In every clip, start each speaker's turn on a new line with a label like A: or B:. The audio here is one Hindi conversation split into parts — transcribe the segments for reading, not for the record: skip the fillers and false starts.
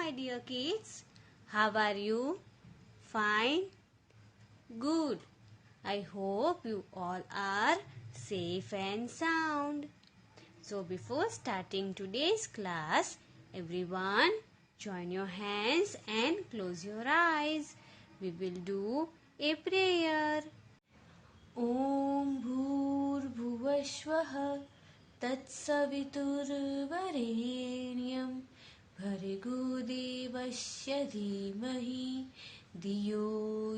A: my dear kids. How are you? Fine? Good. I hope you all are safe and sound. So before starting today's class, everyone join your hands and close your eyes. We will do a prayer. Om Bhurbhuvasvaha Tatsavituर्वरेण्यं भर्गो देवस्य धीमहि धियो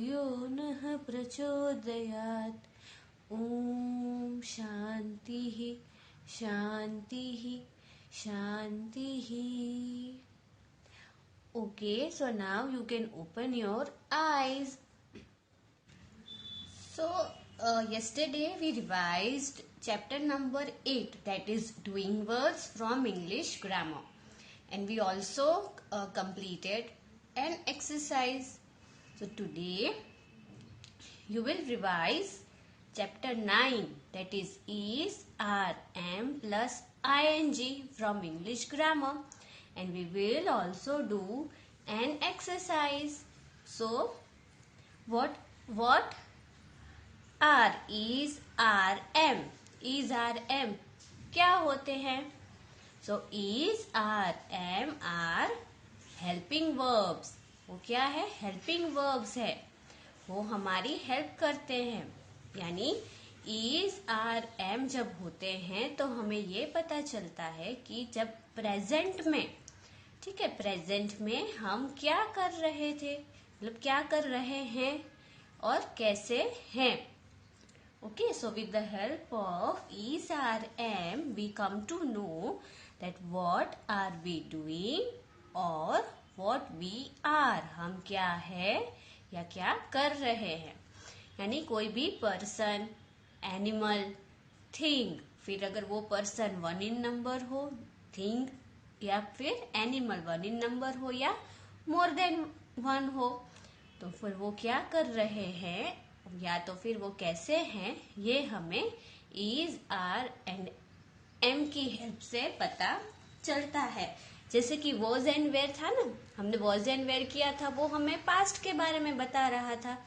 A: यो नः प्रचोदयात्. Om Shantihi Shantihi Shantihi. Okay, so now you can open your eyes. So yesterday we revised chapter number 8, that is doing words from English grammar, and we also completed an exercise. So today you will revise chapter 9, that is are, am plus ing from English grammar, and we will also do an exercise. So what are, is, are, am क्या होते हैं? So is, are, am are helping verbs. वो क्या है? helping verbs है, वो हमारी हेल्प करते हैं. यानी is, are, am जब होते हैं तो हमें ये पता चलता है कि जब प्रेजेंट में, ठीक है, प्रेजेंट में हम क्या कर रहे थे, मतलब क्या कर रहे हैं और कैसे हैं. Okay, so with the help of is, are, am, we come to know that what are we doing or what we are. हम क्या है या क्या कर रहे हैं. यानी कोई भी पर्सन, एनिमल, थिंग, फिर अगर वो पर्सन 1 in नंबर हो, थिंग या फिर एनिमल 1 in नंबर हो या मोर देन 1 हो, तो फिर वो क्या कर रहे हैं या तो फिर वो कैसे हैं, ये हमें is, are and am की हेल्प से पता चलता है. जैसे कि was and were था ना, हमने was and were किया था, वो हमें पास्ट के बारे में बता रहा था.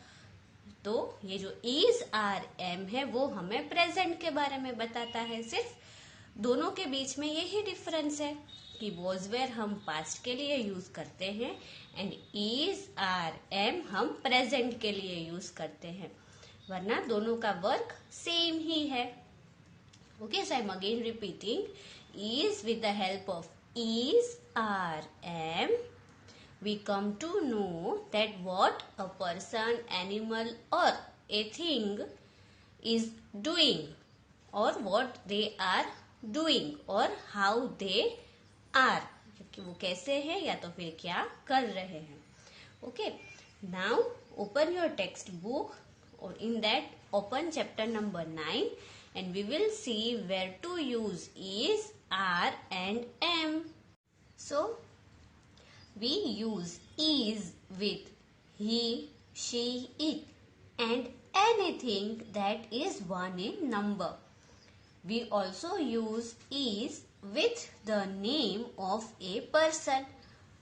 A: तो ये जो is, are, am है वो हमें प्रेजेंट के बारे में बताता है. सिर्फ दोनों के बीच में यही डिफरेंस है कि was, were हम पास्ट के लिए यूज करते हैं एंड is, are, am हम प्रेजेंट के लिए यूज करते हैं, वरना दोनों का वर्क सेम ही है. Okay, so I M again repeating. is with the help of is, are, am, we come to know that what a person, animal or a thing is doing or what they are doing or how they are, कि वो कैसे हैं या तो फिर क्या कर रहे हैं. Okay, now open your text book or in that open chapter number 9 and we will see where to use is, are and am. So we use is with he, she, it and anything that is 1 in number. We also use is with the name of a person.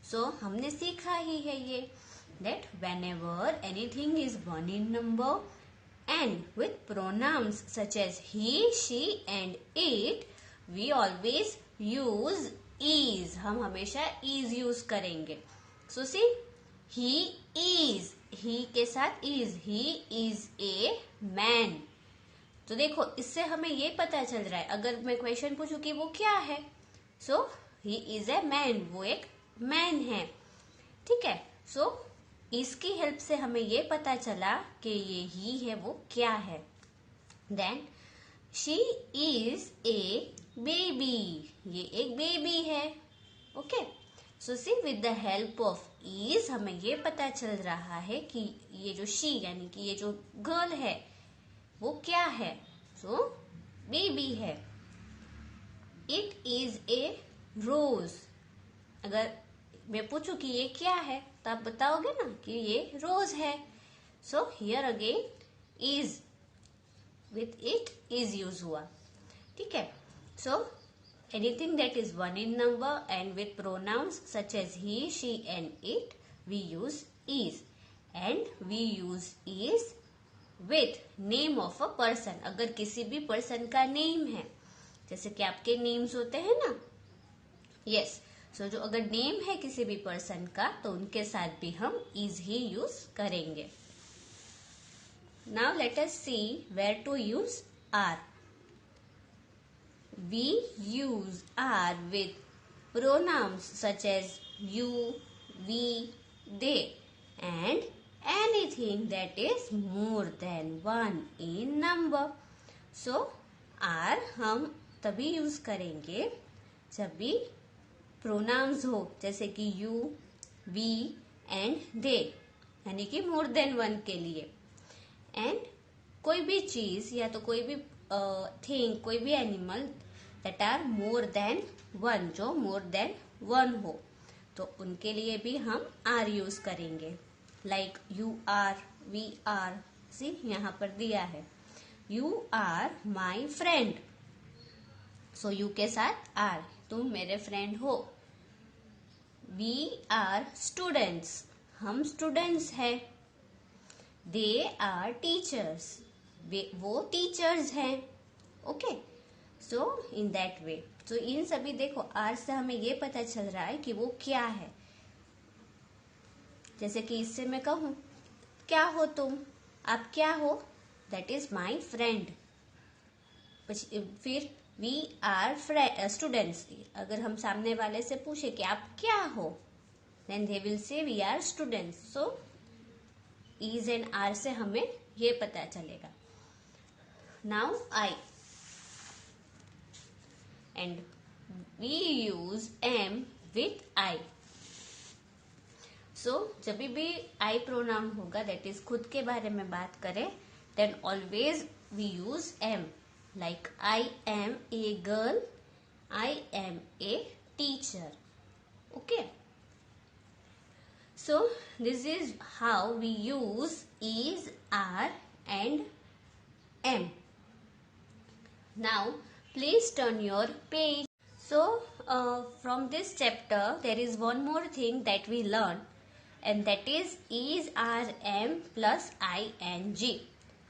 A: So हमने सीखा ही है ये, that whenever anything is 1 in number and with pronouns such as he, she and it, we always use is. हम हमेशा is यूज करेंगे. So see, he is, he के साथ is, he is a man. तो देखो, इससे हमें ये पता चल रहा है, अगर मैं क्वेश्चन पूछूं कि वो क्या है, so he is a man, वो एक मैन है. ठीक है, सो इसकी हेल्प से हमें ये पता चला कि ये ही है, वो क्या है. Then she is a baby, ये एक बेबी है. Okay, so see with the help of is हमें ये पता चल रहा है कि ये जो शी यानी कि ये जो गर्ल है वो क्या है. सो बेबी है. इट इज ए रोज, अगर मैं पूछूं कि ये क्या है तो आप बताओगे ना कि ये रोज है. So here again is with it is use हुआ. ठीक है, सो anything that is one in number and with pronouns such as he, she and it, we use is. And we use is with name of a person. अगर किसी भी person का name है, जैसे कि आपके names होते हैं ना, yes, so जो अगर name है किसी भी person का तो उनके साथ भी हम is ही use करेंगे. Now let us see where to use are. We use are with pronouns such as you, we, they, and anything that is more than one in number. So are हम तभी यूज करेंगे जब भी प्रोनाउंस हो, जैसे कि you, we and they, यानी कि मोर देन वन के लिए. एंड कोई भी चीज या तो कोई भी थिंग, कोई भी animal that are more than one, जो मोर देन वन हो, तो उनके लिए भी हम आर यूज करेंगे. Like you are, we are, see यहाँ पर दिया है you are my friend, so you के साथ आर, तुम मेरे फ्रेंड हो. वी आर स्टूडेंट्स, हम स्टूडेंट्स हैं. दे आर टीचर्स, वो टीचर्स हैं. Okay, so in that way. तो इन सभी देखो आर से हमें ये पता चल रहा है कि वो क्या है. जैसे कि इससे मैं कहूं क्या हो तुम, आप क्या हो, दैट इज माई फ्रेंड. फिर वी आर स्टूडेंट्स, अगर हम सामने वाले से पूछे कि आप क्या हो, then they will say we are students. So is and are से हमें ये पता चलेगा. Now I, and we use am with I. So जब भी आई प्रोनाउन होगा, दैट इज खुद के बारे में बात करें, then always we use am. Like I am a girl, I am a teacher. Okay, so this is how we use is, are and am. Now please turn your page. So from this chapter there is one more thing that we learn, and that is, are, am plus ing.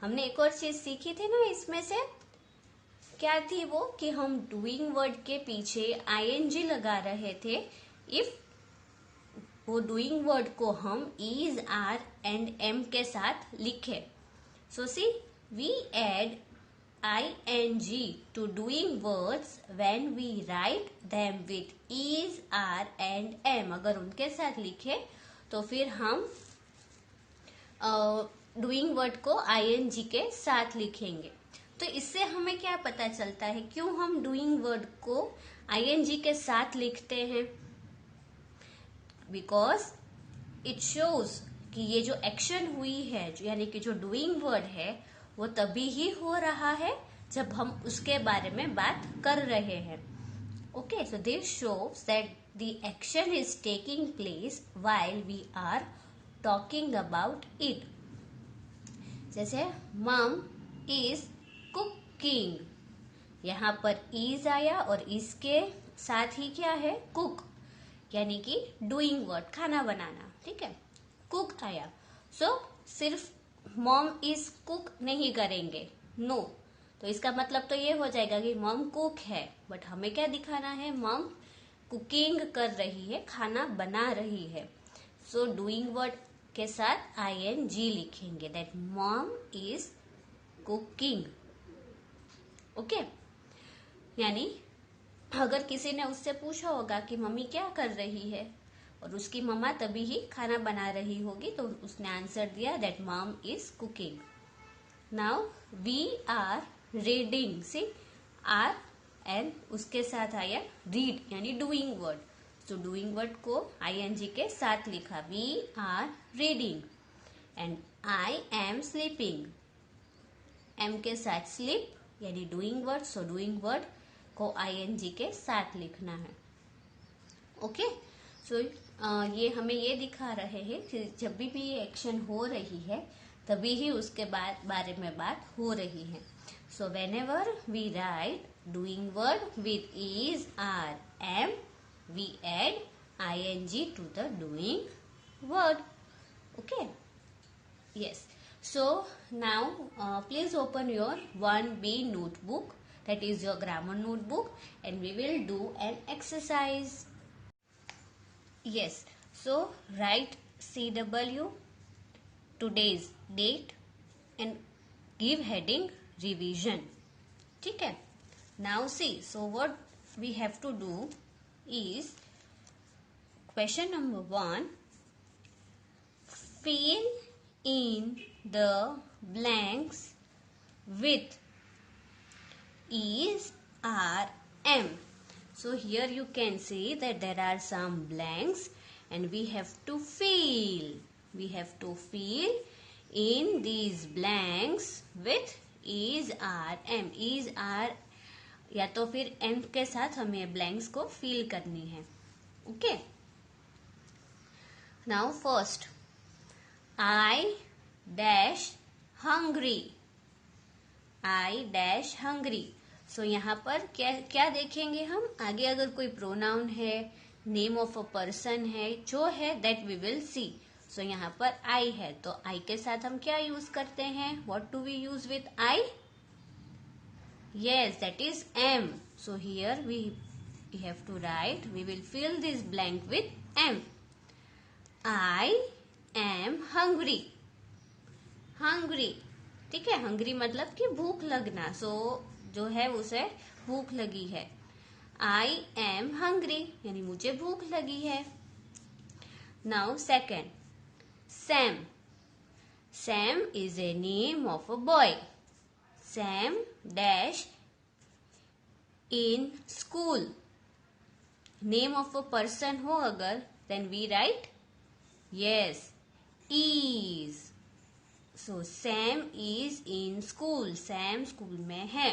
A: हमने एक और चीज सीखी थी ना इसमें से, क्या थी वो, कि हम डूइंग वर्ड के पीछे ing लगा रहे थे इफ वो डूइंग वर्ड को हम इज, आर एंड एम के साथ लिखे. So see, we add ing to doing words when we write them with is, are and am. अगर उनके साथ लिखे तो फिर हम डूइंग वर्ड को ing के साथ लिखेंगे. तो इससे हमें क्या पता चलता है, क्यों हम डूइंग वर्ड को ing के साथ लिखते हैं? बिकॉज इट शोज कि ये जो एक्शन हुई है, यानी कि जो डूइंग वर्ड है, वो तभी ही हो रहा है जब हम उसके बारे में बात कर रहे हैं. Okay, so this shows that the action is taking place while we are talking about it. जैसे मम इज कुकिंग, यहाँ पर इज आया और इसके साथ ही क्या है, कुक, यानी कि डूइंग वर्ड, खाना बनाना. ठीक है, कुक आया. सो सिर्फ मॉम इज कुक नहीं करेंगे, नो. तो इसका मतलब तो ये हो जाएगा कि मॉम कुक है, बट हमें क्या दिखाना है, मॉम कुकिंग कर रही है, खाना बना रही है. सो डूइंग वर्ड के साथ ing लिखेंगे, that mom is cooking. Okay, यानी अगर किसी ने उससे पूछा होगा कि मम्मी क्या कर रही है, और उसकी मम्मा तभी ही खाना बना रही होगी, तो उसने आंसर दिया that mom is cooking. Now we are reading, see are and उसके साथ आया रीड, यानी doing word. So doing word को ing के साथ लिखा, we are reading. And I am sleeping, am के साथ स्लीप यानी doing word. So doing word को ing के साथ लिखना है. ओके, सो ये हमें ये दिखा रहे हैं कि जब भी ये एक्शन हो रही है तभी ही उसके बारे में बात हो रही है. So whenever we write doing word with is, are, am, we add ing to the doing word. Okay. Yes. So now please open your 1B notebook, that is your grammar notebook, and we will do an exercise. Yes. So write CW, today's date, and give heading revision. ठीक है. Now see, so what we have to do is question number 1. Fill in the blanks with is, are, am. So here you can see that there are some blanks and we have to fill. We have to fill in these blanks with is, are, am. is, are या तो फिर एम के साथ हमें ब्लैंक्स को फिल करनी है. Okay. Now first, I dash hungry. I dash hungry. So यहाँ पर क्या क्या देखेंगे हम? आगे अगर कोई प्रोनाउन है, नेम ऑफ अ पर्सन है, जो है दैट वी विल सी. सो यहाँ पर आई है तो आई के साथ हम क्या यूज करते हैं? What do we use with I? Yes, that is am. So here we have to write, we will fill this blank with am. I am hungry. Hungry. ठीक है. hungry मतलब कि भूख लगना. So जो है उसे भूख लगी है. I am hungry यानी मुझे भूख लगी है. Now second, Sam. Sam is a name of a boy. Sam dash in school. Name of a person हो अगर, then we write yes is. So Sam is in school. Sam school में है.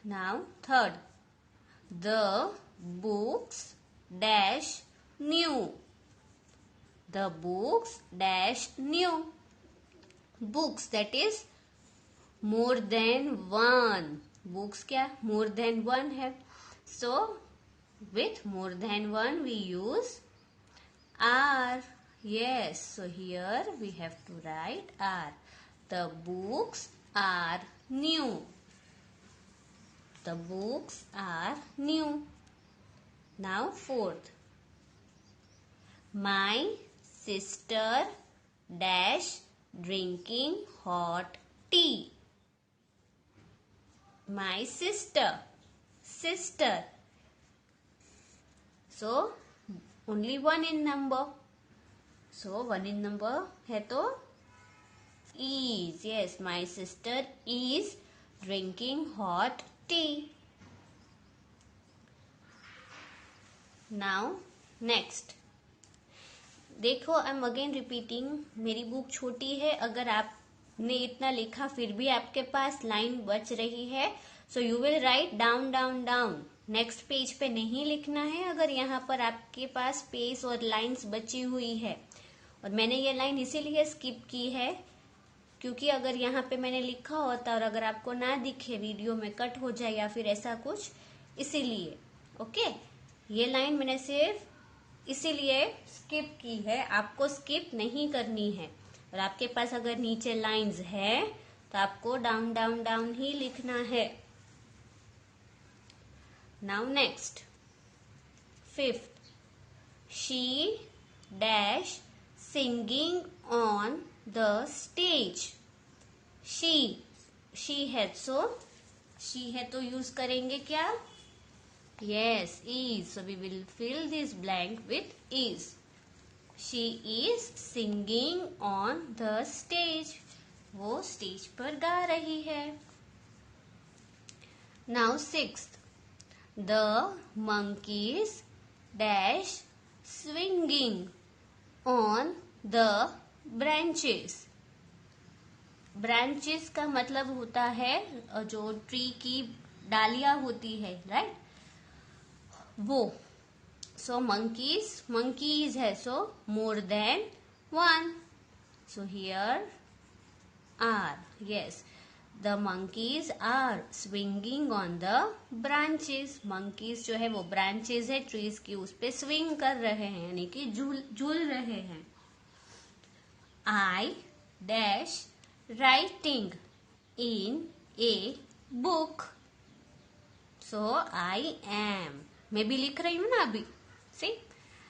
A: Now third, the books dash new. The books dash new. Books that is more than one. Books क्या? more than one है. So with more than one we use are. Yes. So here we have to write are. The books are new. The books are new. Now fourth, my sister dash drinking hot tea. My sister. Sister. So only one in number. So one in number है तो is. Yes, my sister is drinking hot tea. Now next. देखो, आई एम अगेन रिपीटिंग. मेरी बुक छोटी है. अगर आपने इतना लिखा फिर भी आपके पास लाइन बच रही है, so you will write down down down. Next page पे नहीं लिखना है अगर यहाँ पर आपके पास स्पेस और लाइंस बची हुई है. और मैंने ये लाइन इसीलिए स्किप की है क्योंकि अगर यहाँ पे मैंने लिखा होता और अगर आपको ना दिखे, वीडियो में कट हो जाए या फिर ऐसा कुछ, इसीलिए. ओके. ये लाइन मैंने सिर्फ इसीलिए स्किप की है. आपको स्किप नहीं करनी है. और आपके पास अगर नीचे लाइंस है तो आपको डाउन डाउन डाउन ही लिखना है. Now next, fifth, she dash singing on the stage. She है तो यूज करेंगे क्या? Yes, is. So we will fill this blank with is. She is singing on the stage. वो स्टेज पर गा रही है. Now sixth, the monkeys dash swinging on the branches. Branches का मतलब होता है जो ट्री की डालियां होती है, राइट? वो. सो monkeys है, so more than one. So here are. Yes, the monkeys are swinging on the branches. Monkeys जो है वो ब्रांचेस है ट्रीज की, उस पे स्विंग कर रहे हैं यानी कि झूल रहे हैं। I dash writing in a book. So I am, मैं भी लिख रही हूं ना अभी, see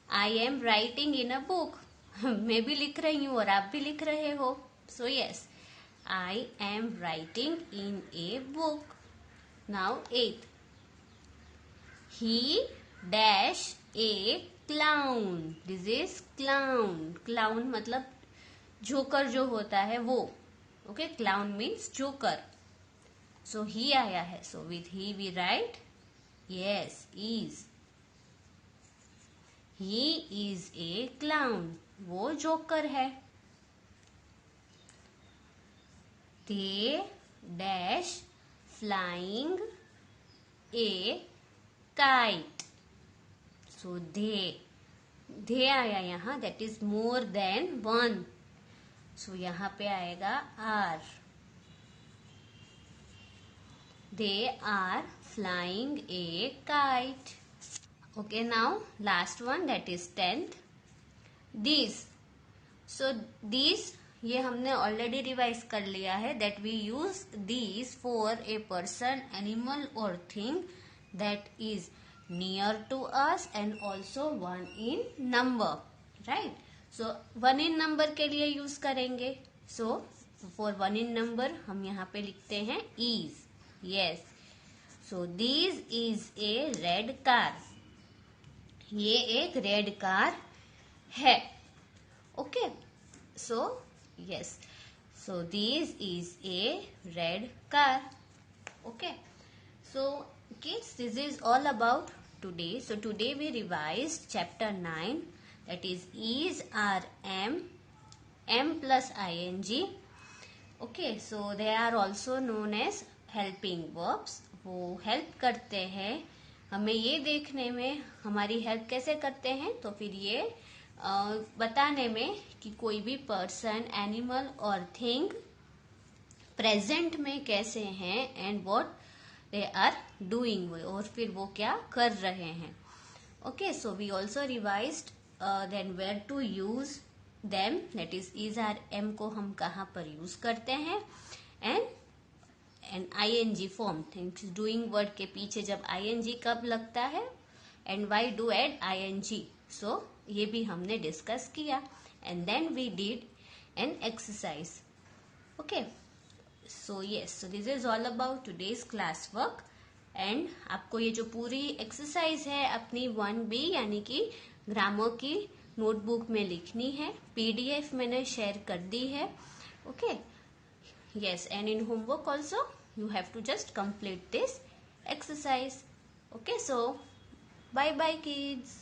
A: I am writing in a book. मैं भी लिख रही हूँ और आप भी लिख रहे हो। So yes, I am writing in a book. Now 8th. He dash a clown. This is clown. Clown मतलब जोकर जो होता है वो. Okay, clown means joker. So he आया है. So with he we write yes is. He is a clown. वो जोकर है. They dash flying a kite. So they आया यहाँ, that is more than one. So यहाँ पे आएगा are. They are flying a kite. Okay, now last one, that is 10th. These. So these ये हमने ऑलरेडी रिवाइज कर लिया है, that we use these for a person, animal और thing that is near to us and also one in number, right. So one in number के लिए यूज करेंगे। So for one in number हम यहाँ पे लिखते हैं is, yes. So these is a red car, ये एक रेड कार है, ओके। सो yes, so this is a red car, okay। So kids, this is all about today. So today we revised chapter 9, that is are am plus ing, okay। So they are also known as helping verbs। वो हेल्प करते हैं हमें ये देखने में हमारी हेल्प कैसे करते हैं, तो फिर ये बताने में कि कोई भी पर्सन, एनिमल और थिंग प्रेजेंट में कैसे हैं and what they are doing, और फिर वो क्या कर रहे हैं, okay. So we also revised then where to use them, that is are am को हम कहाँ पर यूज करते हैं, and ing form, things doing word के पीछे जब ing कब लगता है and why do add ing। So ये भी हमने डिस्कस किया and then we did an exercise, okay. So yes, so this is all about today's class work. And आपको ये जो पूरी एक्सरसाइज है अपनी 1B यानी कि ग्रामर की नोटबुक में लिखनी है, PDF मैंने शेयर कर दी है, okay. Yes, and in homework also you have to just complete this exercise, okay। So bye bye kids।